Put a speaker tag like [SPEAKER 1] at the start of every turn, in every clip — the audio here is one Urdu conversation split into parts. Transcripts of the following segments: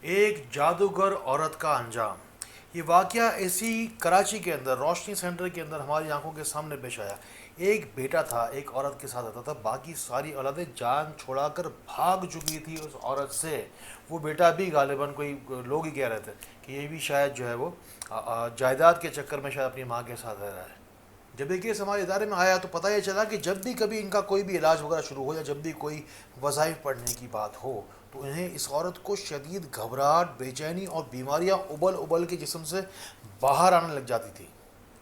[SPEAKER 1] ایک جادوگر عورت کا انجام۔ یہ واقعہ ایسی کراچی کے اندر روشنی سینٹر کے اندر ہماری آنکھوں کے سامنے پیش آیا۔ ایک بیٹا تھا، ایک عورت کے ساتھ رہتا تھا، باقی ساری اولادیں جان چھوڑا کر بھاگ چکی تھی اس عورت سے۔ وہ بیٹا بھی غالباً کوئی لوگ ہی کہہ رہے تھے کہ یہ بھی شاید جو ہے وہ جائیداد کے چکر میں شاید اپنی ماں کے ساتھ رہ رہا ہے۔ جب یہ کیس ہمارے ادارے میں آیا تو پتہ یہ چلا کہ جب بھی کبھی ان کا کوئی بھی علاج وغیرہ شروع ہو یا جب بھی کوئی وظائف پڑھنے کی بات ہو تو انہیں اس عورت کو شدید گھبراہٹ، بے چینی اور بیماریاں ابل ابل کے جسم سے باہر آنے لگ جاتی تھی۔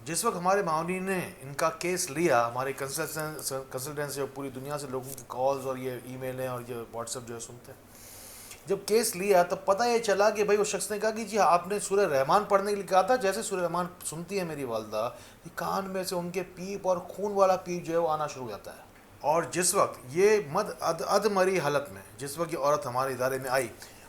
[SPEAKER 1] جس وقت ہمارے معاونین نے ان کا کیس لیا، ہمارے کنسلٹنٹ سے پوری دنیا سے لوگوں کی کالز اور یہ ای میلیں اور یہ واٹس ایپ جو ہے سنتے ہیں، جب کیس لیا تب پتہ یہ چلا کہ بھائی اس شخص نے کہا کہ جی آپ نے سورہ رحمان پڑھنے کے لیے کہا تھا۔ جیسے سورہ رحمان سنتی ہے میری والدہ، یہ کان میں سے ان کے پیپ اور خون والا پیپ جو ہے وہ آنا شروع ہو جاتا ہے۔ اور جس وقت یہ ادمری حالت میں جس وقت یہ عورت ہمارے ادارے میں آئی،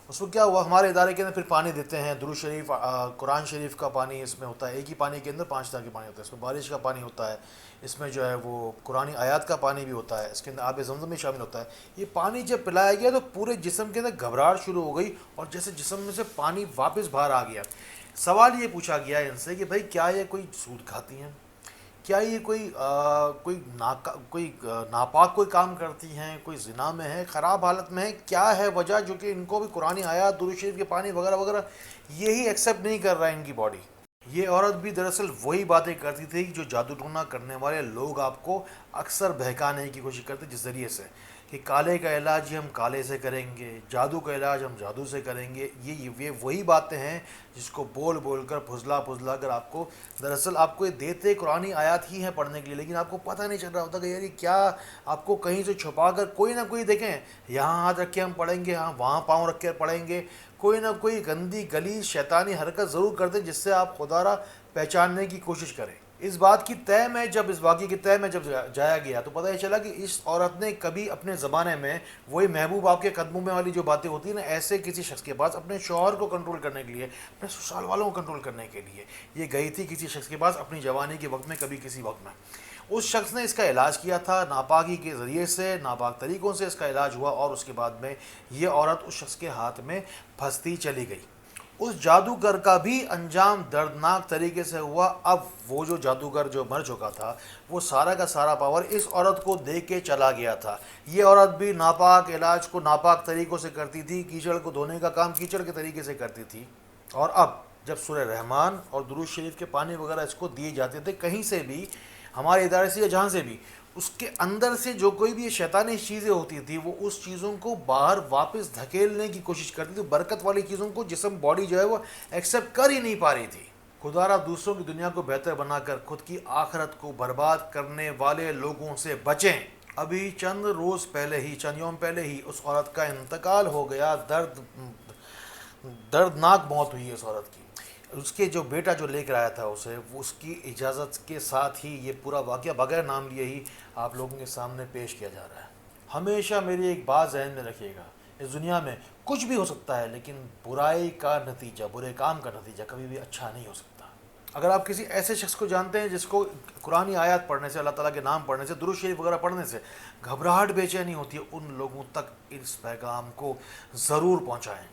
[SPEAKER 1] اس وقت کیا ہوا، ہمارے ادارے کے اندر پھر پانی دیتے ہیں، درود شریف، قرآن شریف کا پانی اس میں ہوتا ہے، ایک ہی پانی کے اندر 5 طرح کے پانی ہوتا ہے، اس میں بارش کا پانی ہوتا ہے، اس میں جو ہے وہ قرآن آیات کا پانی بھی ہوتا ہے، اس کے اندر آب زمزم بھی شامل ہوتا ہے۔ یہ پانی جب پلایا گیا تو پورے جسم کے اندر گھبراہٹ شروع ہو گئی اور جیسے جسم میں سے پانی واپس باہر آ گیا۔ سوال یہ پوچھا گیا ان سے کہ بھائی کیا یہ کوئی سود کھاتی ہیں، کیا یہ کوئی ناپاک کوئی کام کرتی ہیں، کوئی زنا میں ہے، خراب حالت میں ہے، کیا ہے وجہ جو کہ ان کو بھی قرآن آیات، درود شریف کے پانی وغیرہ وغیرہ یہی ایکسیپٹ نہیں کر رہا ہے ان کی باڈی۔ یہ عورت بھی دراصل وہی باتیں کرتی تھی جو جادو ٹونا کرنے والے لوگ آپ کو اکثر بہکانے کی کوشش کرتے، جس ذریعے سے کہ کالے کا علاج ہم کالے سے کریں گے، جادو کا علاج ہم جادو سے کریں گے۔ یہ وہی باتیں ہیں جس کو بول بول کر پھزلا پھزلا کر آپ کو دراصل آپ کو یہ دیتے قرآن آیات ہی ہیں پڑھنے کے لیے، لیکن آپ کو پتہ نہیں چل رہا ہوتا کہ یار یہ کیا آپ کو کہیں سے چھپا کر کوئی نہ کوئی دیکھیں یہاں ہاتھ رکھ کے ہم پڑھیں گے، ہاں وہاں پاؤں رکھ کے پڑھیں گے، کوئی نہ کوئی گندی گلی شیطانی حرکت ضرور کر دیں جس سے آپ خدا را پہچاننے کی کوشش کریں۔ اس بات کی طے میں جب اس واقعے کی طے میں جب جایا گیا تو پتہ یہ چلا کہ اس عورت نے کبھی اپنے زمانے میں وہی محبوب آپ کے قدموں میں والی جو باتیں ہوتی ہیں نا، ایسے کسی شخص کے پاس اپنے شوہر کو کنٹرول کرنے کے لیے، اپنے سسرال والوں کو کنٹرول کرنے کے لیے یہ گئی تھی کسی شخص کے پاس اپنی جوانی کے وقت میں، کبھی کسی وقت میں۔ اس شخص نے اس کا علاج کیا تھا ناپاکی کے ذریعے سے، ناپاک طریقوں سے اس کا علاج ہوا اور اس کے بعد میں یہ عورت اس شخص کے ہاتھ میں پھنستی چلی گئی۔ اس جادوگر کا بھی انجام دردناک طریقے سے ہوا۔ اب وہ جو جادوگر جو مر چکا تھا وہ سارا کا سارا پاور اس عورت کو دے کے چلا گیا تھا۔ یہ عورت بھی ناپاک علاج کو ناپاک طریقوں سے کرتی تھی، کیچڑ کو دھونے کا کام کیچڑ کے طریقے سے کرتی تھی، اور اب جب سورہ رحمان اور درود شریف کے پانی وغیرہ اس کو دیے جاتے تھے کہیں سے بھی، ہمارے ادارے سے یا جہاں سے بھی، اس کے اندر سے جو کوئی بھی شیطانی چیزیں ہوتی تھی وہ اس چیزوں کو باہر واپس دھکیلنے کی کوشش کرتی تھی۔ برکت والی چیزوں کو جسم باڈی جو ہے وہ ایکسیپٹ کر ہی نہیں پا رہی تھی۔ خدا را دوسروں کی دنیا کو بہتر بنا کر خود کی آخرت کو برباد کرنے والے لوگوں سے بچیں۔ ابھی چند یوم پہلے ہی اس عورت کا انتقال ہو گیا، دردناک موت ہوئی اس عورت کی۔ اس کے جو بیٹا جو لے کر آیا تھا اسے، اس کی اجازت کے ساتھ ہی یہ پورا واقعہ بغیر نام لیے ہی آپ لوگوں کے سامنے پیش کیا جا رہا ہے۔ ہمیشہ میری ایک بات ذہن میں رکھیے گا، اس دنیا میں کچھ بھی ہو سکتا ہے لیکن برائی کا نتیجہ، برے کام کا نتیجہ کبھی بھی اچھا نہیں ہو سکتا۔ اگر آپ کسی ایسے شخص کو جانتے ہیں جس کو قرآن آیات پڑھنے سے، اللہ تعالیٰ کے نام پڑھنے سے، درود شریف وغیرہ پڑھنے سے گھبراہٹ بے چینی ہوتی ہے، ان لوگوں تک اس پیغام کو ضرور پہنچائیں۔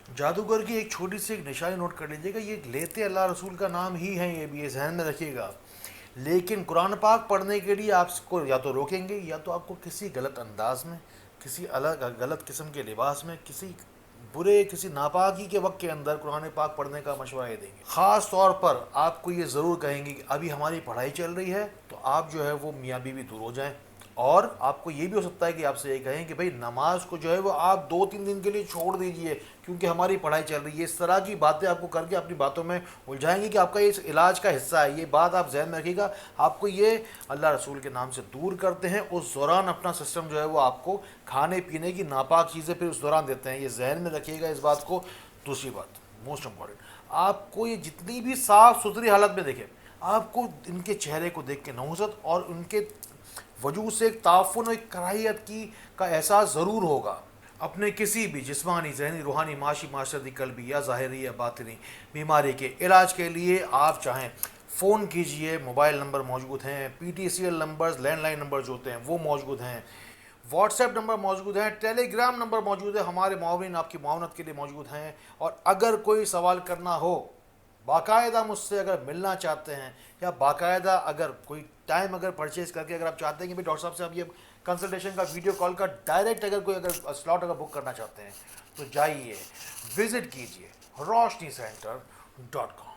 [SPEAKER 1] جادوگر کی ایک چھوٹی سی ایک نشانی نوٹ کر لیجئے گا، یہ لیتے اللہ رسول کا نام ہی ہیں، یہ بھی یہ ذہن میں رکھیے گا، لیکن قرآن پاک پڑھنے کے لیے آپ کو یا تو روکیں گے یا تو آپ کو کسی غلط انداز میں، کسی الگ غلط قسم کے لباس میں، کسی ناپاکی کے وقت کے اندر قرآن پاک پڑھنے کا مشورہ دیں گے۔ خاص طور پر آپ کو یہ ضرور کہیں گے کہ ابھی ہماری پڑھائی چل رہی ہے تو آپ جو ہے وہ میاں بیوی دور ہو جائیں، اور آپ کو یہ بھی ہو سکتا ہے کہ آپ سے یہ کہیں کہ بھائی نماز کو جو ہے وہ آپ 2-3 دن کے لیے چھوڑ دیجئے کیونکہ ہماری پڑھائی چل رہی ہے۔ اس طرح کی باتیں آپ کو کر کے اپنی باتوں میں الجھائیں گے کہ آپ کا یہ علاج کا حصہ ہے۔ یہ بات آپ ذہن میں رکھیے گا، آپ کو یہ اللہ رسول کے نام سے دور کرتے ہیں، اس دوران اپنا سسٹم جو ہے وہ آپ کو کھانے پینے کی ناپاک چیزیں پھر اس دوران دیتے ہیں، یہ ذہن میں رکھیے گا اس بات کو۔ دوسری بات موسٹ امپورٹنٹ، آپ کو یہ جتنی بھی صاف ستھری حالت میں دیکھیں، آپ کو ان کے چہرے کو دیکھ کے نحوست اور ان کے وجود سے ایک تعفن اور ایک کراہیت کا احساس ضرور ہوگا۔ اپنے کسی بھی جسمانی، ذہنی، روحانی، معاشی، معاشرتی، قلبی یا ظاہری یا باطنی بیماری کے علاج کے لیے آپ چاہیں فون کیجئے، موبائل نمبر موجود ہیں، PTCL numbers, landline number جو ہوتے ہیں وہ موجود ہیں، واٹس ایپ نمبر موجود ہیں, ٹیلی گرام نمبر موجود ہے, ہمارے معاونین آپ کی معاونت کے لیے موجود ہیں. اور اگر کوئی سوال کرنا ہو, باقاعدہ مجھ سے اگر ملنا چاہتے ہیں, یا باقاعدہ اگر کوئی ٹائم اگر پرچیز کر کے اگر آپ چاہتے ہیں کہ بھائی ڈاکٹر صاحب سے آپ یہ کنسلٹیشن کا ویڈیو کال کا ڈائریکٹ اگر کوئی اگر سلاٹ اگر بک کرنا چاہتے ہیں, تو جائیے وزٹ کیجیے روشنی سینٹر.com.